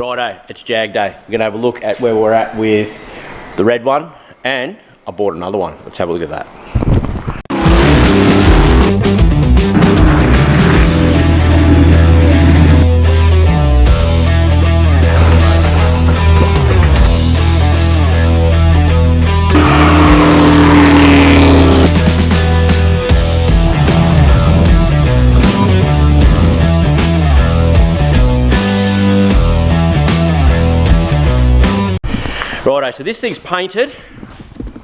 Righto, it's Jag Day. We're gonna have a look at where we're at with the red one, and I bought another one. Let's have a look at that. Righto, so this thing's painted,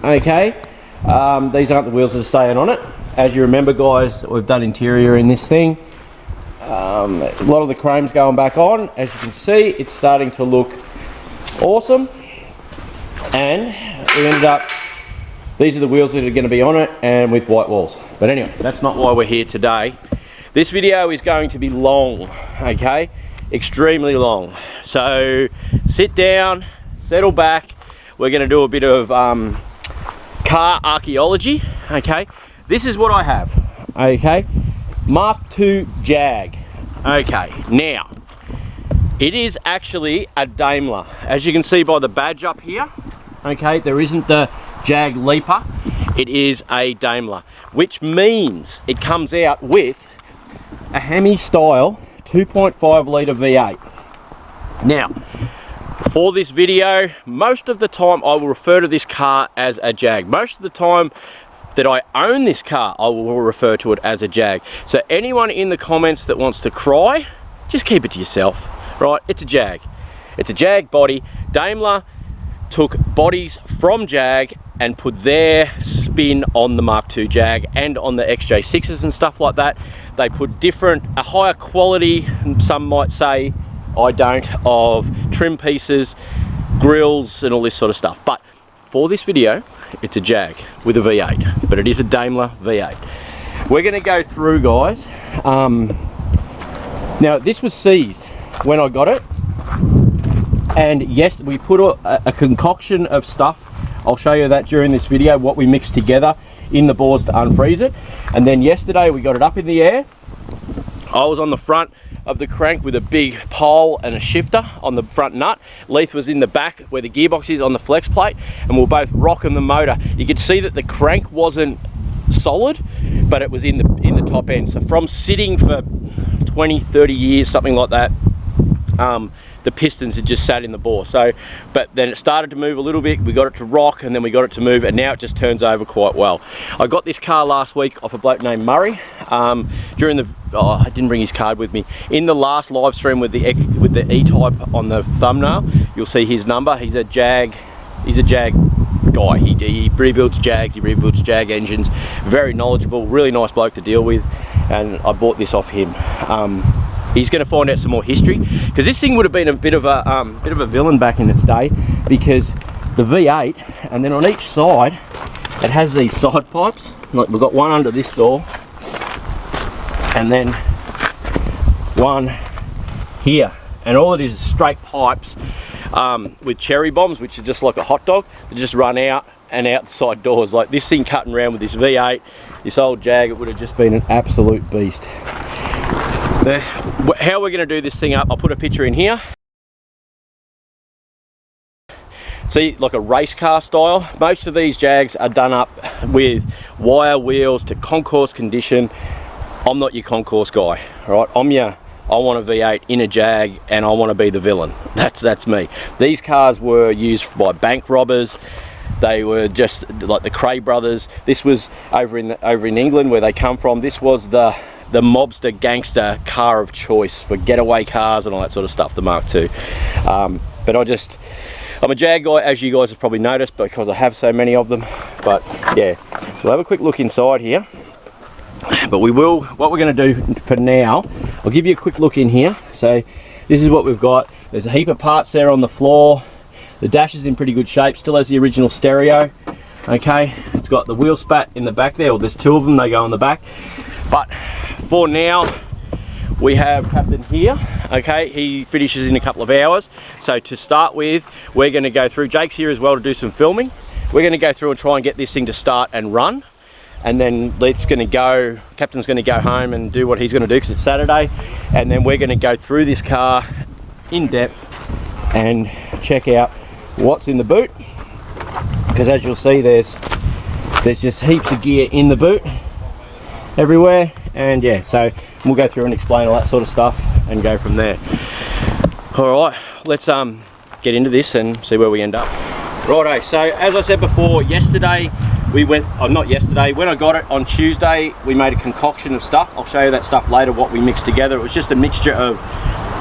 okay. These aren't the wheels that are staying on it. As you remember, guys, we've done interior in this thing. A lot of the chrome's going back on. As you can see, it's starting to look awesome. And we ended up, these are the wheels that are going to be on it, and with white walls. But anyway, that's not why we're here today. This video is going to be long, okay, extremely long. So sit down, settle back. We're going to do a bit of car archaeology, okay. This is what I have, okay. Mark II Jag, okay. Now, it is actually a Daimler. As you can see by the badge up here, okay, there isn't the Jag Litre. It is a Daimler, which means it comes out with a hemi style 2.5 litre V8. Now, for this video, most of the time I will refer to this car as a Jag. Most of the time that I own this car, I will refer to it as a Jag. So anyone in the comments that wants to cry, just keep it to yourself, right? It's a Jag. It's a Jag body. Daimler took bodies from Jag and put their spin on the Mark II Jag and on the XJ6s and stuff like that. They put a higher quality, some might say, I don't, of trim pieces, grills and all this sort of stuff. But for this video, it's a Jag with a V8, but it is a Daimler V8. We're going to go through, guys. Now, this was seized when I got it, and yes, we put a concoction of stuff. I'll show you that during this video, what we mixed together in the bores to unfreeze it. And then yesterday we got it up in the air. I was on the front of the crank with a big pole and a shifter on the front nut. Leith was in the back where the gearbox is on the flex plate, and we were both rocking the motor. You could see that the crank wasn't solid, but it was in the top end. So from sitting for 20-30 years, something like that, the pistons had just sat in the bore. So, but then it started to move a little bit, we got it to rock, and then we got it to move, and now it just turns over quite well. I got this car last week off a bloke named Murray. During the, I didn't bring his card with me. In the last live stream with the E-Type on the thumbnail, you'll see his number. He's a Jag guy. He rebuilds Jags, he rebuilds Jag engines. Very knowledgeable, really nice bloke to deal with, and I bought this off him. He's going to find out some more history, because this thing would have been a bit of a villain back in its day, because the V8, and then on each side it has these side pipes. Like, we've got one under this door, and then one here, and all it is straight pipes with cherry bombs, which are just like a hot dog. They just run out and out the side doors. Like, this thing cutting around with this V8, this old Jag, it would have just been an absolute beast. How we're going to do this thing up, I'll put a picture in here. See, like a race car style. Most of these Jags are done up with wire wheels to concourse condition. I'm not your concourse guy, right? I want a V8 in a Jag, and I want to be the villain. That's me. These cars were used by bank robbers. They were just like the Cray brothers. This was over in England, where they come from. This was the mobster gangster car of choice for getaway cars and all that sort of stuff, the Mark II. But I'm a Jag guy, as you guys have probably noticed, because I have so many of them. But yeah, so we'll have a quick look inside here. But what we're going to do for now, I'll give you a quick look in here. So this is what we've got. There's a heap of parts there on the floor. The dash is in pretty good shape, still has the original stereo. Okay, it's got the wheel spat in the back there, or there's two of them, they go on the back. But for now, we have Captain here. Okay, he finishes in a couple of hours. So to start with, we're going to go through, Jake's here as well to do some filming. We're going to go through and try and get this thing to start and run. And then Captain's going to go home and do what he's going to do, because it's Saturday. And then we're going to go through this car in depth and check out what's in the boot, because as you'll see there's just heaps of gear in the boot everywhere. And yeah, so we'll go through and explain all that sort of stuff and go from there. All right, let's get into this and see where we end up. Righto, so as I said before, yesterday we went, not yesterday, when I got it on Tuesday, we made a concoction of stuff. I'll show you that stuff later, what we mixed together. It was just a mixture of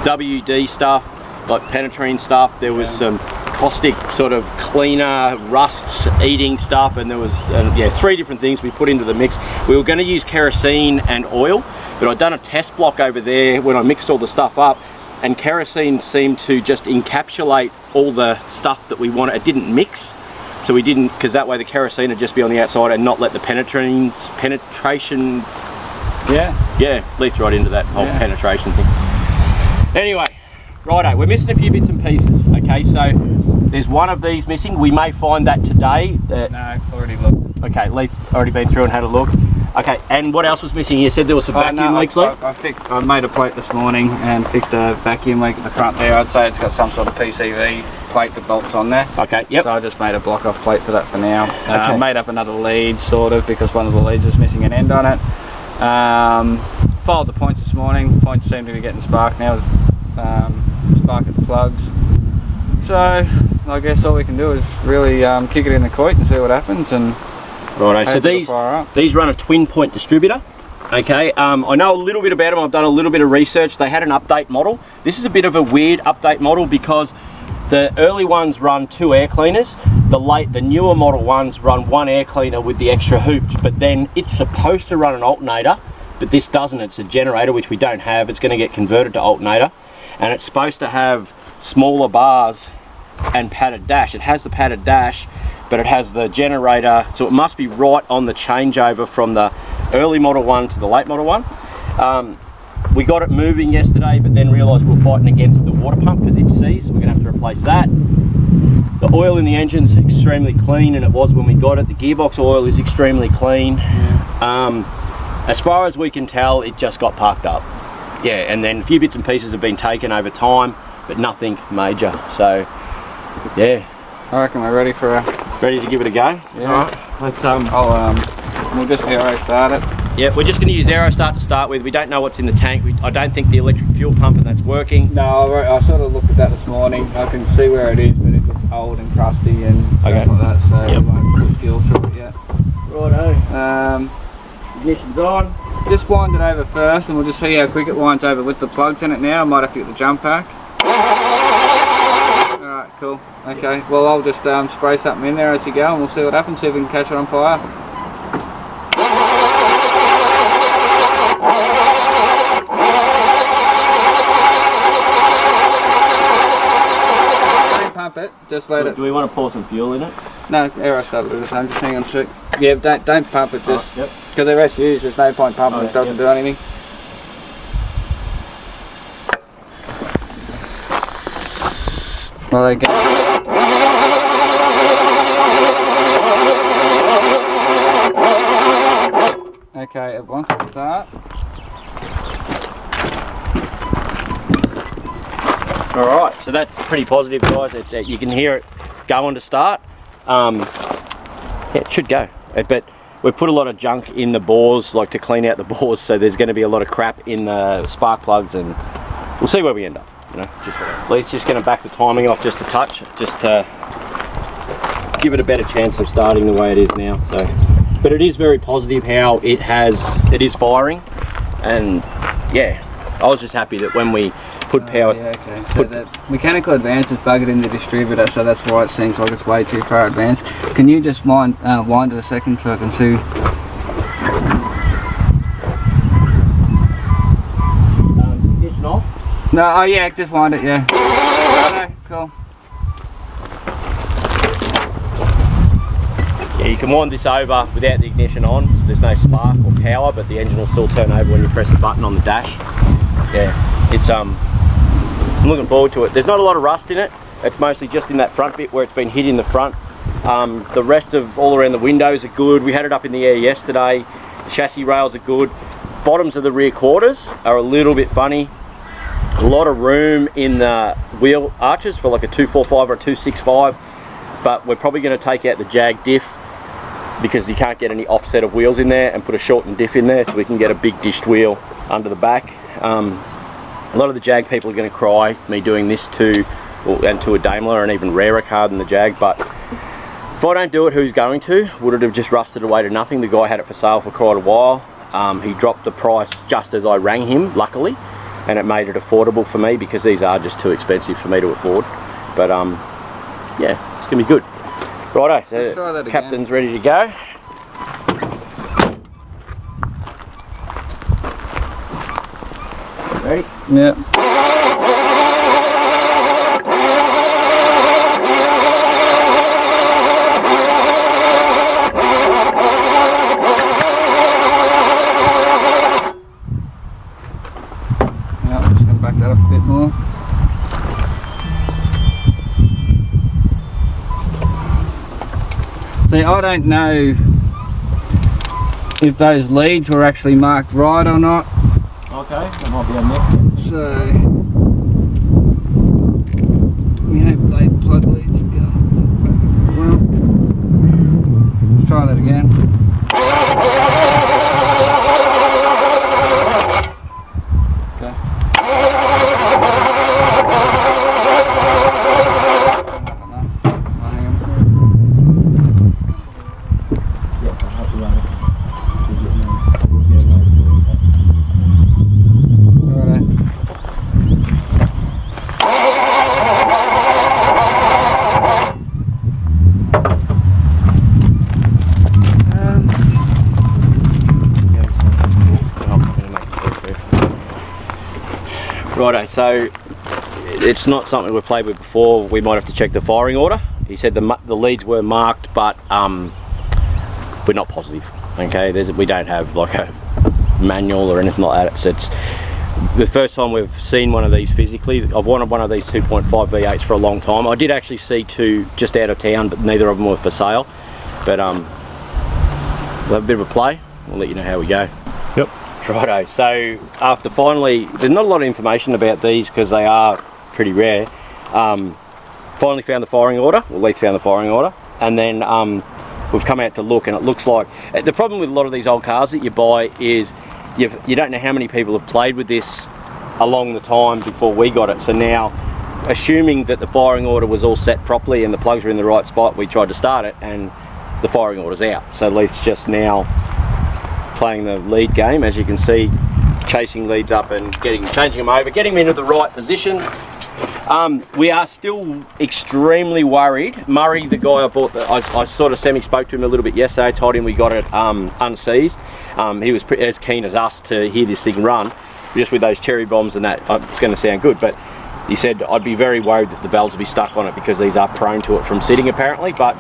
WD stuff, like penetrine stuff. There was some caustic sort of cleaner, rusts eating stuff, and there was yeah, 3 different things we put into the mix. We were going to use kerosene and oil, but I'd done a test block over there when I mixed all the stuff up, and kerosene seemed to just encapsulate all the stuff that we wanted. It didn't mix, so we didn't, because that way the kerosene would just be on the outside and not let the penetration leaks right into that whole penetration thing. Anyway, righto, we're missing a few bits and pieces. Okay, so there's one of these missing. We may find that today. No, already looked. Okay, Leith already been through and had a look. Okay, and what else was missing? You said there was some vacuum leaks, Leith? I made a plate this morning and fixed a vacuum leak at the front there. I'd say it's got some sort of PCV plate that bolts on there. Okay, yep. So I just made a block off plate for that for now. Okay. Made up another lead, sort of, because one of the leads was missing an end on it. Followed the points this morning. Points seem to be getting sparked now. Spark at the plugs. So I guess all we can do is really kick it in the coit and see what happens. And righto, so these run a twin point distributor. Okay, I know a little bit about them. I've done a little bit of research. They had an update model. This is a bit of a weird update model because the early ones run 2 air cleaners. The newer model ones run 1 air cleaner with the extra hoops, but then it's supposed to run an alternator, but this doesn't. It's a generator, which we don't have. It's going to get converted to alternator, and it's supposed to have smaller bars and padded dash. It has the padded dash, but it has the generator, so it must be right on the changeover from the early model one to the late model one. We got it moving yesterday, but then realised we were fighting against the water pump because it's seized, so we're going to have to replace that. The oil in the engine's extremely clean, and it was when we got it. The gearbox oil is extremely clean. Yeah. As far as we can tell, it just got parked up. Yeah, and then a few bits and pieces have been taken over time, but nothing major. So, yeah. I reckon we're ready for ready to give it a go. Yeah. All right. Let's we'll just aero start it. Yeah, we're just going to use aero start to start with. We don't know what's in the tank. I don't think the electric fuel pump and that's working. No, I sort of looked at that this morning. I can see where it is, but it looks old and crusty and stuff like that, so we won't put fuel through it yet. Righto. Ignition's on. Just wind it over first, and we'll just see how quick it winds over with the plugs in it now. I might have to get the jump pack. Alright, cool. Okay, well I'll just spray something in there as you go, and we'll see what happens, see if we can catch it on fire. Don't pump it, just let it. Do we want to pour some fuel in it? No, aero start will do the same, just hang on to it. Yeah, don't pump it, just because they're SUs, there's no point pumping it, doesn't do anything. Well, they go. Okay, it wants to start. Alright, so that's pretty positive, guys. It's, you can hear it going to start. Yeah, it should go. But we've put a lot of junk in the bores, like to clean out the bores, so there's going to be a lot of crap in the spark plugs, and we'll see where we end up. You know, Lee's just going to back the timing off just a touch, just to give it a better chance of starting the way it is now. So, but it is very positive how it is firing, and yeah, I was just happy that when we put power. Yeah, okay. So the mechanical advance is buggered in the distributor, so that's why it seems like it's way too far advanced. Can you just wind it a second so I can see? Ignition off? No, oh yeah, just wind it, yeah. Okay, cool. Yeah, you can wind this over without the ignition on, so there's no spark or power, but the engine will still turn over when you press the button on the dash. Yeah, it's I'm looking forward to it. There's not a lot of rust in it. It's mostly just in that front bit where it's been hit in the front. The rest of all around the windows are good. We had it up in the air yesterday. The chassis rails are good. Bottoms of the rear quarters are a little bit funny. A lot of room in the wheel arches for like a 245 or a 265, but we're probably going to take out the Jag diff because you can't get any offset of wheels in there, and put a shortened diff in there so we can get a big dished wheel under the back. A lot of the Jag people are going to cry me doing this to a Daimler, and even rarer car than the Jag, but if I don't do it, who's going to? Would it have just rusted away to nothing? The guy had it for sale for quite a while. He dropped the price just as I rang him, luckily, and it made it affordable for me because these are just too expensive for me to afford. But yeah, it's going to be good. Righto, so captain's ready to go. Ready? Yeah. Back that up a bit more. See, I don't know if those leads were actually marked right or not. Okay, that might be a neck. So we hope they plug leads go well. Let's try that again. Righto, so it's not something we've played with before. We might have to check the firing order. He said the leads were marked, but we're not positive. Okay, we don't have like a manual or anything like that. So it's the first time we've seen one of these physically. I've wanted one of these 2.5 V8s for a long time. I did actually see two just out of town, but neither of them were for sale. But we'll have a bit of a play. We'll let you know how we go. Yep. Righto, so after finally, there's not a lot of information about these because they are pretty rare. Finally found the firing order, or Leith found the firing order, and then we've come out to look, and it looks like, the problem with a lot of these old cars that you buy is you don't know how many people have played with this along the time before we got it. So now, assuming that the firing order was all set properly and the plugs were in the right spot, we tried to start it and the firing order's out. So Leith's just now playing the lead game, as you can see, chasing leads up and changing them over, getting them into the right position. We are still extremely worried. Murray, the guy I bought, I sort of semi-spoke to him a little bit yesterday, told him we got it unseized. He was as keen as us to hear this thing run, just with those cherry bombs and that. It's going to sound good, but he said I'd be very worried that the valves will be stuck on it because these are prone to it from sitting apparently, but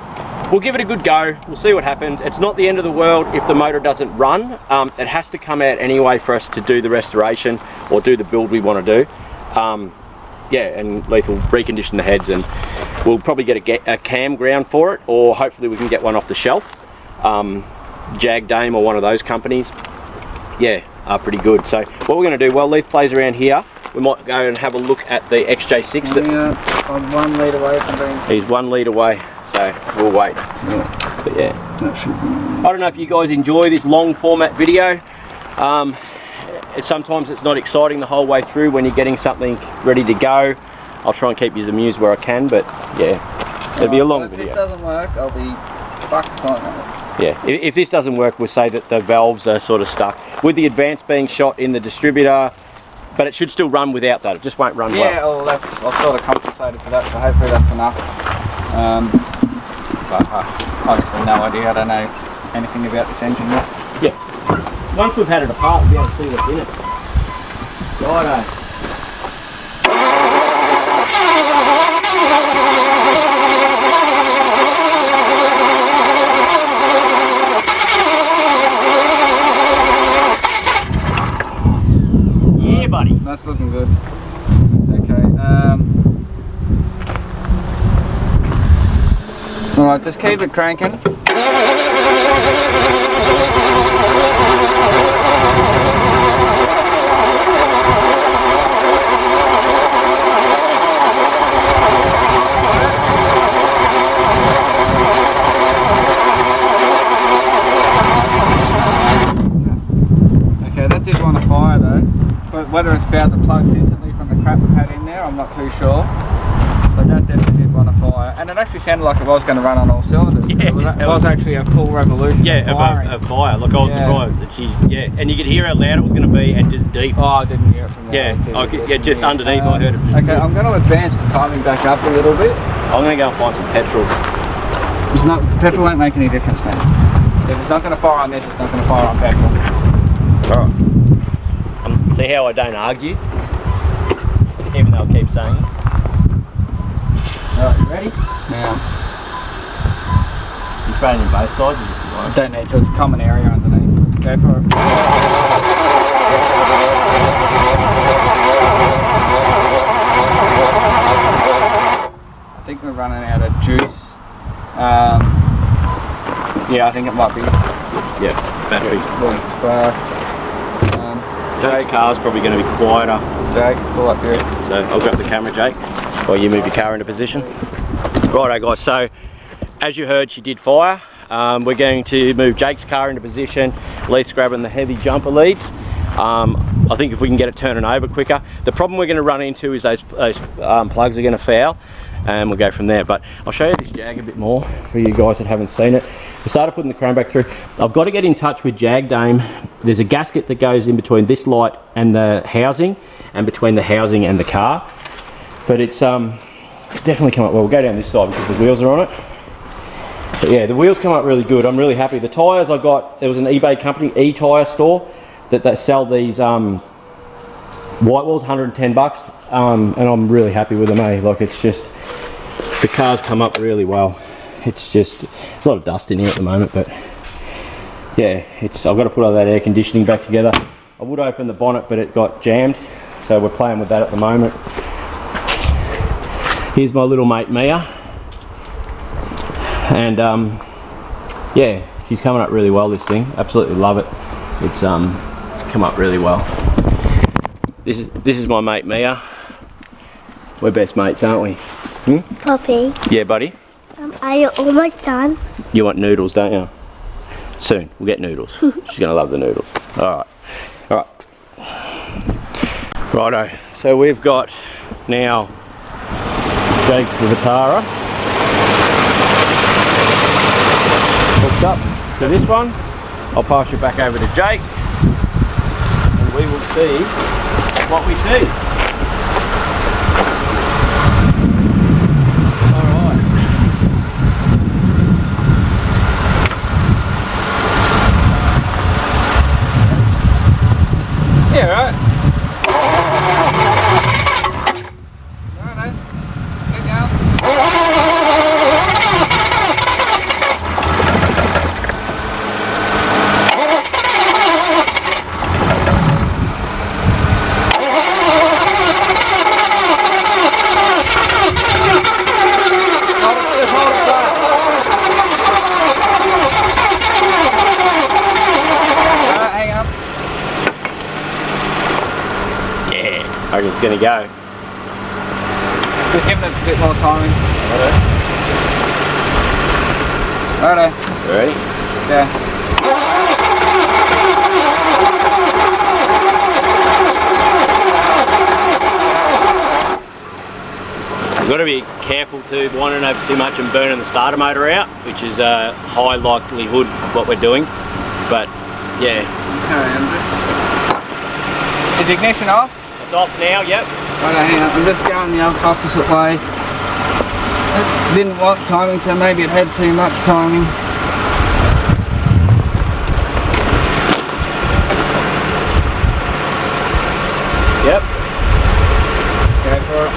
we'll give it a good go. We'll see what happens. It's not the end of the world if the motor doesn't run. It has to come out anyway for us to do the restoration or do the build we want to do. Yeah, and Leith will recondition the heads, and we'll probably get a cam ground for it, or hopefully we can get one off the shelf. Jag, Dame, or one of those companies. Yeah, are pretty good. So what we're going to do, while Leith plays around here, we might go and have a look at the XJ6. I'm 1 lead away from being... He's 1 lead away, so we'll wait. Yeah. But yeah, I don't know if you guys enjoy this long format video. Sometimes it's not exciting the whole way through when you're getting something ready to go. I'll try and keep you amused where I can, but yeah, it'll be a long video. If this doesn't work, I'll be fucked on it. Yeah, if this doesn't work, we'll say that the valves are sort of stuck. With the advance being shot in the distributor, but it should still run without that. It just won't run well. Yeah, well, I've sort of compensated for that, so hopefully that's enough. But honestly, no idea. I don't know anything about this engine yet. Yeah. Once we've had it apart, we'll be able to see what's in it. Righto. Yeah, buddy. That's looking good. Okay. Alright, just keep it cranking. whether it's found the plugs instantly from the crap we've had in there, I'm not too sure. But that definitely did run a fire. And it actually sounded like it was going to run on all cylinders. Yeah, it was actually a full revolution. Yeah, of fire. Like I was surprised that and you could hear how loud it was going to be and just deep. Oh, I didn't hear it from there. Just underneath I heard it. Okay, I'm going to advance the timing back up a little bit. I'm going to go and find some petrol. Petrol won't make any difference, man. If it's not going to fire on this, it's not going to fire on petrol. Alright. See how I don't argue? Even though I keep saying it. Alright, you ready? Now. You spraying in both sides? Don't need to, it's a common area underneath. Go for it. I think we're running out of juice. Yeah, I think it might be. Yeah, battery. Jake's car's probably going to be quieter. Jake, pull up here. So I'll grab the camera, Jake, while you move your car into position. Righto guys, so as you heard, she did fire. We're going to move Jake's car into position. Leith's grabbing the heavy jumper leads. I think if we can get it turning over quicker. The problem we're going to run into is those plugs are going to foul, and we'll go from there. But I'll show you this Jag a bit more for you guys that haven't seen it. We started putting the chrome back through. I've got to get in touch with Jag Dame. There's a gasket that goes in between this light and the housing, and between the housing and the car. But it's definitely come up well. We'll go down this side because the wheels are on it. But yeah, the wheels come up really good. I'm really happy. The tyres I got, there was an eBay company, e-tyre store, that sell these white walls, 110 bucks, and I'm really happy with them, eh? Like, it's just, the cars come up really well. It's just, there's a lot of dust in here at the moment, but yeah, I've got to put all that air conditioning back together. I would open the bonnet, but it got jammed, so we're playing with that at the moment. Here's my little mate Mia, and yeah, she's coming up really well, this thing. Absolutely love it. It's come up really well. This is my mate Mia. We're best mates, aren't we? Poppy. Yeah, buddy. Are you almost done? You want noodles, don't you? Soon, we'll get noodles. She's gonna love the noodles. Alright. Righto. So we've got now Jake's Vitara hooked up to this one. I'll pass you back over to Jake, and we will see what we see. Alright. Yeah, right. Alright, get down. I reckon it's going to go. Give him a bit more timing. Righto. Ready? Yeah. We've got to be careful to winding over too much and burning the starter motor out, which is a high likelihood what we're doing. But yeah. Okay, is ignition off? It's off now, yep. Righto, hang on. I'm just going the opposite way. It didn't want timing, so maybe it had too much timing. Yep. Go for it.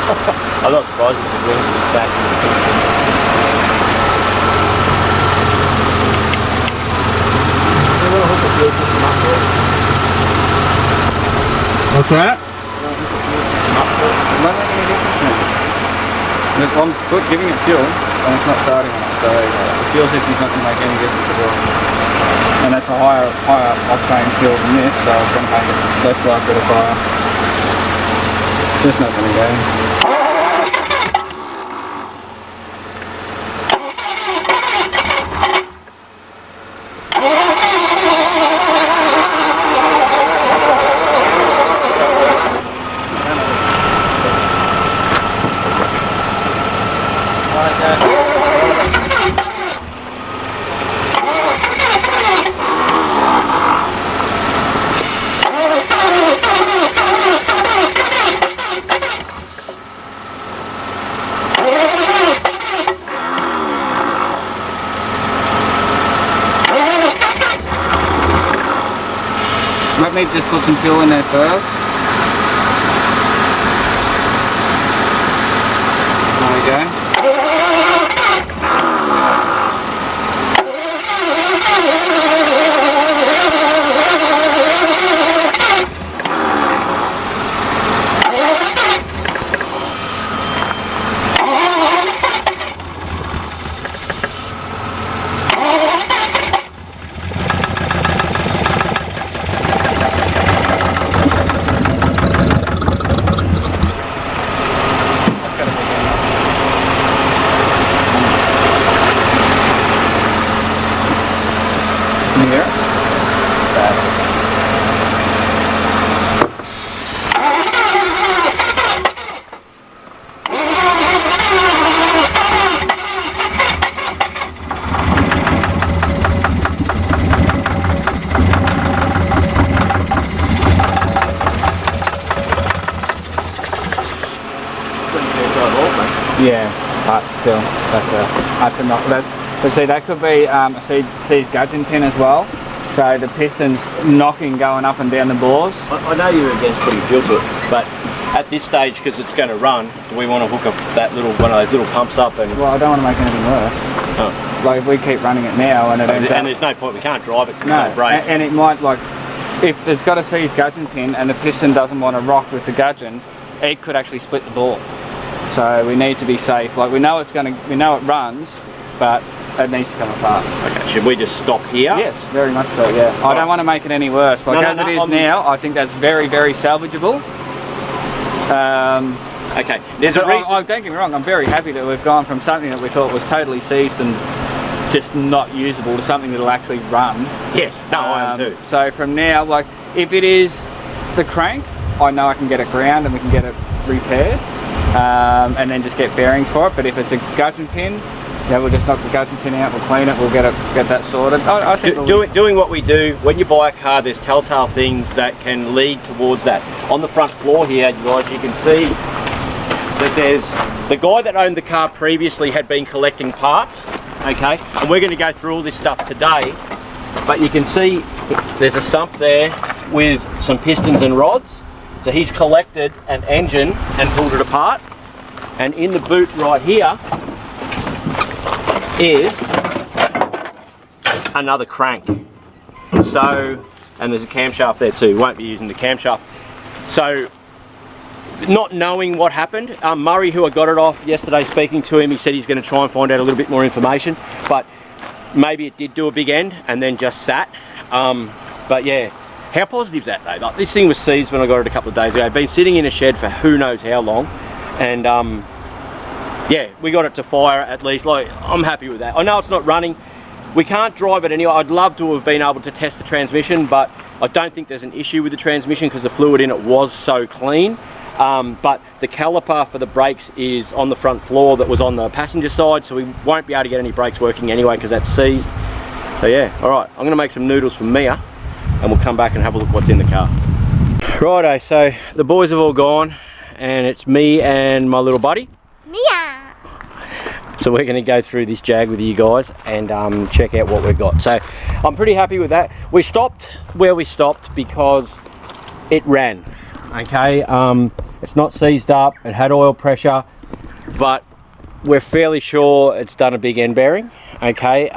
I'm not surprised if the wheels are back in the piston. What's that? I'm good giving it fuel and it's not starting on it, so the fuel system's not going to make any difference at all. And that's a higher octane fuel than this, so it's going to make it less likely to fire. Just not going to go. Let me just put some fuel in there first. There we go. Yeah, but still, that's a knock. But see, that could be a seized gudgeon pin as well. So the piston's knocking, going up and down the bores. I know you're against putting fuel to it, but at this stage, because it's going to run, do we want to hook up that one of those little pumps up and? Well, I don't want to make anything worse. Oh. Like if we keep running it now and it ends and there's no point, we can't drive it because no no brakes. And it might, like, if it's got a seized gudgeon pin and the piston doesn't want to rock with the gudgeon, it could actually split the bore. So we need to be safe. Like we know we know it runs, but it needs to come apart. Okay, should we just stop here? Yes, very much so, yeah. I don't want to make it any worse. Like as it is now, I think that's very, very salvageable. Okay, there's a reason. Don't get me wrong, I'm very happy that we've gone from something that we thought was totally seized and just not usable to something that'll actually run. Yes, no, I am too. So from now, like, if it is the crank, I know I can get it ground and we can get it repaired, and then just get bearings for it. But if it's a gudgeon pin, yeah, we'll just knock the gudgeon pin out, we'll clean it, we'll get that sorted. I think doing what we do, when you buy a car, there's telltale things that can lead towards that. On the front floor here, guys, you can see that there's the guy that owned the car previously had been collecting parts, okay, and we're going to go through all this stuff today. But you can see there's a sump there with some pistons and rods. So he's collected an engine and pulled it apart, and in the boot right here is another crank. So, and there's a camshaft there too. We won't be using the camshaft. So, not knowing what happened, Murray, who I got it off yesterday, speaking to him, he said he's going to try and find out a little bit more information, but maybe it did do a big end and then just sat. But yeah, how positive is that though? Like, this thing was seized when I got it a couple of days ago. It'd been sitting in a shed for who knows how long, and yeah, we got it to fire at least. Like, I'm happy with that. I know it's not running. We can't drive it anyway. I'd love to have been able to test the transmission, but I don't think there's an issue with the transmission because the fluid in it was so clean. But the caliper for the brakes is on the front floor that was on the passenger side, so we won't be able to get any brakes working anyway because that's seized. So yeah, all right, I'm going to make some noodles for Mia and we'll come back and have a look what's in the car. Righto, so the boys have all gone and it's me and my little buddy. Mia. So we're going to go through this Jag with you guys and check out what we've got. So I'm pretty happy with that. We stopped where we stopped because it ran. Okay, It's not seized up, it had oil pressure, but we're fairly sure it's done a big end bearing. Okay,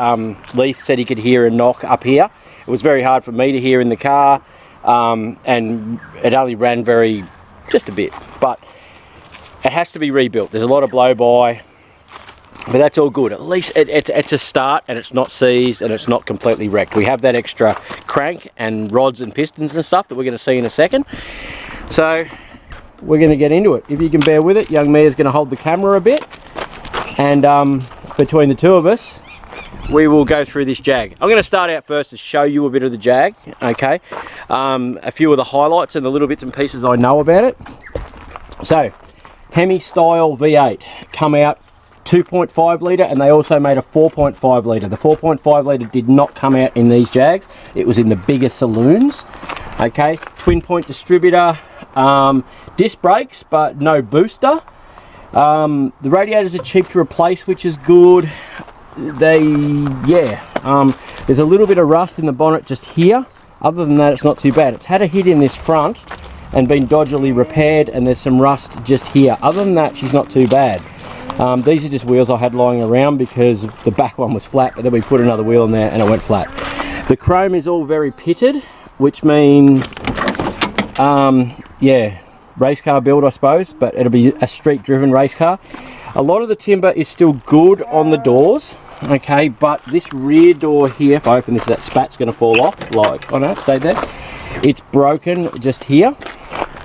Leith said he could hear a knock up here. It was very hard for me to hear in the car, and it only ran just a bit, but it has to be rebuilt. There's a lot of blow by, but that's all good. At least it's a start, and it's not seized, and it's not completely wrecked. We have that extra crank and rods and pistons and stuff that we're going to see in a second. So we're going to get into it. If you can bear with it, young Mia's going to hold the camera a bit, and between the two of us, we will go through this Jag. I'm going to start out first to show you a bit of the Jag, okay? A few of the highlights and the little bits and pieces I know about it. So, Hemi style V8 come out 2.5 litre, and they also made a 4.5 litre. The 4.5 litre did not come out in these Jags. It was in the bigger saloons, okay? Twin point distributor, disc brakes, but no booster. The radiators are cheap to replace, which is good. There's a little bit of rust in the bonnet just here. Other than that, it's not too bad. It's had a hit in this front and been dodgily repaired, and there's some rust just here. Other than that, she's not too bad. These are just wheels I had lying around because the back one was flat, but then we put another wheel in there and it went flat. The chrome is all very pitted, which means race car build, I suppose, but it'll be a street driven race car. A lot of the timber is still good on the doors, okay, but this rear door here, if I open this, that spat's going to fall off, like, oh no, stay there. It's broken just here,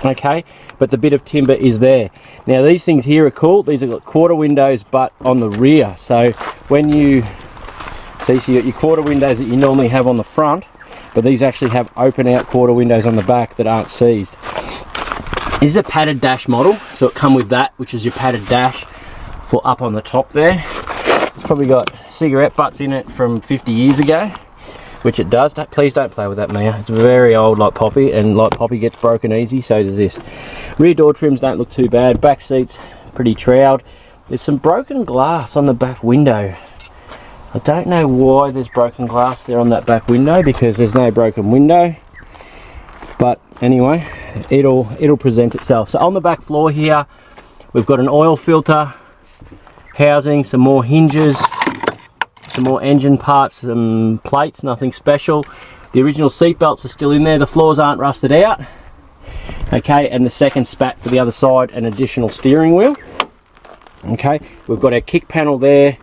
okay, but the bit of timber is there. Now these things here are cool. These have got quarter windows, but on the rear, so when you see, so you got your quarter windows that you normally have on the front, but these actually have open out quarter windows on the back that aren't seized. This is a padded dash model, so it come with that, which is your padded dash for up on the top there. It's probably got cigarette butts in it from 50 years ago, which it does. Please don't play with that, Mia. It's very old, like Poppy, and like Poppy gets broken easy, so does this. Rear door trims don't look too bad. Back seats pretty trowed. There's some broken glass on the back window. I don't know why there's broken glass there on that back window, because there's no broken window, but anyway, it'll present itself. So on the back floor here, we've got an oil filter housing, some more hinges, some more engine parts, some plates, nothing special. The original seat belts are still in there. The floors aren't rusted out, okay, and the second spat for the other side, an additional steering wheel. Okay, we've got our kick panel there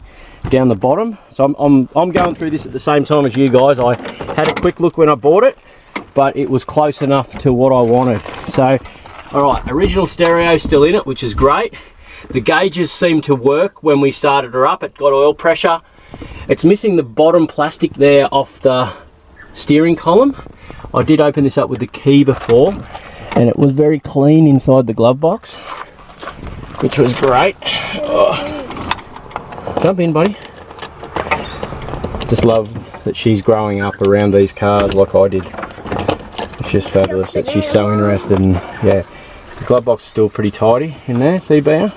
down the bottom. So I'm going through this at the same time as you guys. I had a quick look when I bought it, but it was close enough to what I wanted. So all right, original stereo still in it, which is great. The gauges seem to work. When we started her up, it got oil pressure. It's missing the bottom plastic there off the steering column. I did open this up with the key before, and it was very clean inside the glove box, which was great. Oh. Jump in, buddy. Just love that she's growing up around these cars like I did. It's just fabulous that she's so interested, and yeah. The glove box is still pretty tidy in there, see, Bear?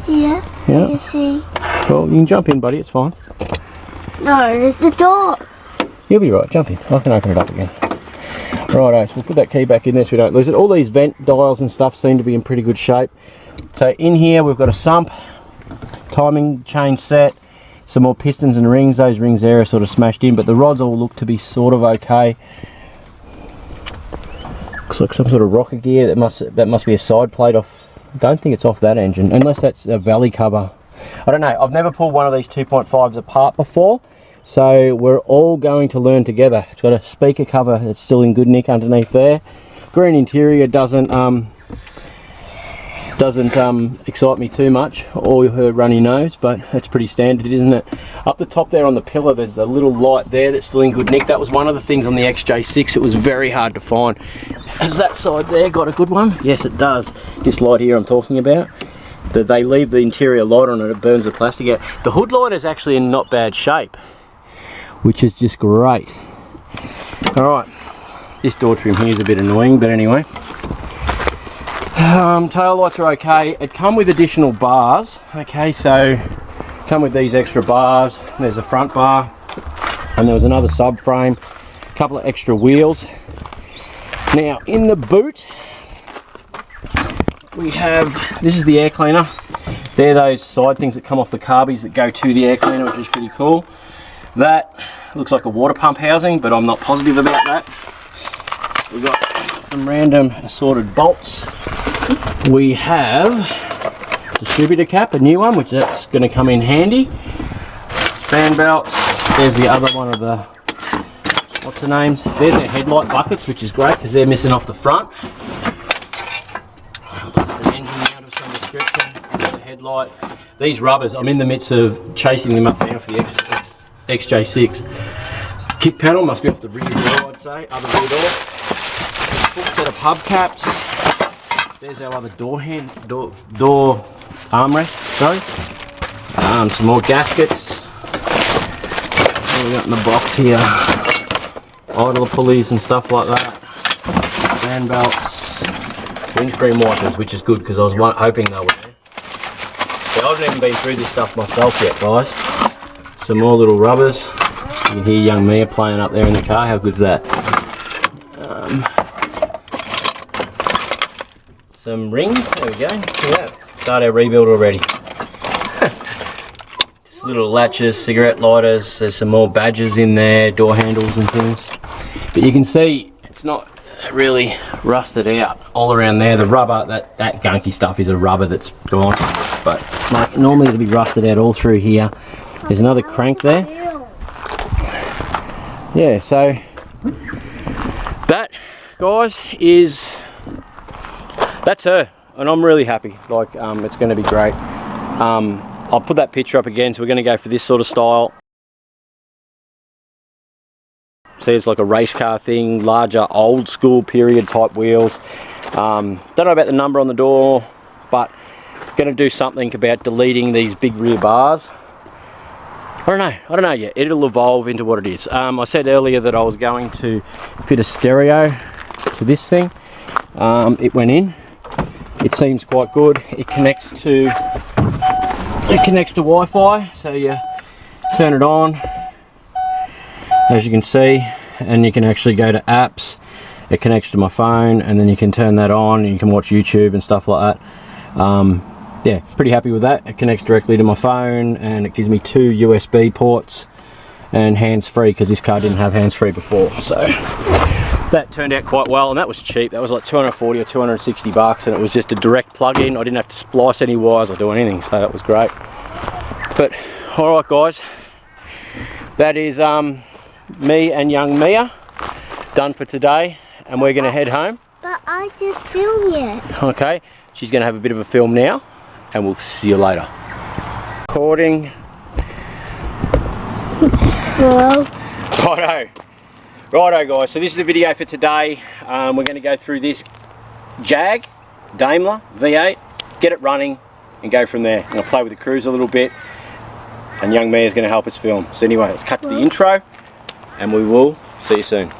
Yeah, yeah. I can see. Well, you can jump in, buddy, it's fine. No, there's the door. You'll be right, jump in. I can open it up again. Righto, so we'll put that key back in there so we don't lose it. All these vent dials and stuff seem to be in pretty good shape. So in here we've got a sump, timing chain set, some more pistons and rings. Those rings there are sort of smashed in, but the rods all look to be sort of okay. Looks like some sort of rocker gear. That must be a side plate off. I don't think it's off that engine, unless that's a valley cover. I don't know. I've never pulled one of these 2.5s apart before, so we're all going to learn together. It's got a speaker cover that's still in good nick underneath there. Green interior doesn't excite me too much, or her runny nose, but it's pretty standard, isn't it? Up the top there on the pillar, there's a little light there that's still in good nick. That was one of the things on the XJ6. It was very hard to find. Has that side there got a good one? Yes, it does. This light here I'm talking about, they leave the interior light on and it burns the plastic out. The hood light is actually in not bad shape, which is just great. Alright, this door trim here is a bit annoying, but anyway. Tail lights are okay. It come with additional bars. Okay, so come with these extra bars. There's a front bar, and there was another subframe, a couple of extra wheels. Now in the boot, we have, this is the air cleaner. They're those side things that come off the carbies that go to the air cleaner, which is pretty cool. That looks like a water pump housing, but I'm not positive about that. We've got some random assorted bolts. We have distributor cap, a new one, which that's going to come in handy. Fan belts. There's the other one of the, what's the names? There's their headlight buckets, which is great because they're missing off the front. An engine mount of some description. The headlight. These rubbers, I'm in the midst of chasing them up now for the XJ6. Kick panel must be off the rear door, I'd say, other rear door. Full set of hubcaps. There's our other door armrest, sorry. Some more gaskets. What we got in the box here? Idler pulleys and stuff like that. Fan belts. Windscreen wipers, which is good because I was hoping they were there. See, I haven't even been through this stuff myself yet, guys. Some more little rubbers. You can hear young Mia playing up there in the car. How good's that? Some rings. There we go. Look at that. Start our rebuild already. Just little latches, cigarette lighters. There's some more badges in there, door handles and things. But you can see it's not really rusted out all around there. The rubber, that gunky stuff is a rubber that's gone. But like normally it'll be rusted out all through here. There's another crank there. Yeah, so that, guys, that's her, and I'm really happy. Like, it's going to be great. I'll put that picture up again. So we're going to go for this sort of style. See, it's like a race car thing, larger, old school period type wheels. Don't know about the number on the door, but going to do something about deleting these big rear bars. I don't know yet. It'll evolve into what it is. I said earlier that I was going to fit a stereo to this thing. It went in. It seems quite good. It connects to Wi-Fi, so you turn it on, as you can see, and you can actually go to apps. It connects to my phone, and then you can turn that on and you can watch YouTube and stuff like that. Yeah, pretty happy with that. It connects directly to my phone, and it gives me 2 USB ports and hands-free, because this car didn't have hands-free before. So that turned out quite well, and that was cheap. That was like 240 or 260 bucks, and it was just a direct plug-in. I didn't have to splice any wires or do anything, so that was great. But all right, guys, that is me and young Mia done for today, and we're going to head home. But I didn't film yet. Okay, she's going to have a bit of a film now, and we'll see you later. Recording. Well. Righto guys, so this is the video for today. We're going to go through this Daimler V8, get it running and go from there. I'm going to play with the cruise a little bit, and young Mia's going to help us film. So anyway, let's cut to the intro and we will see you soon.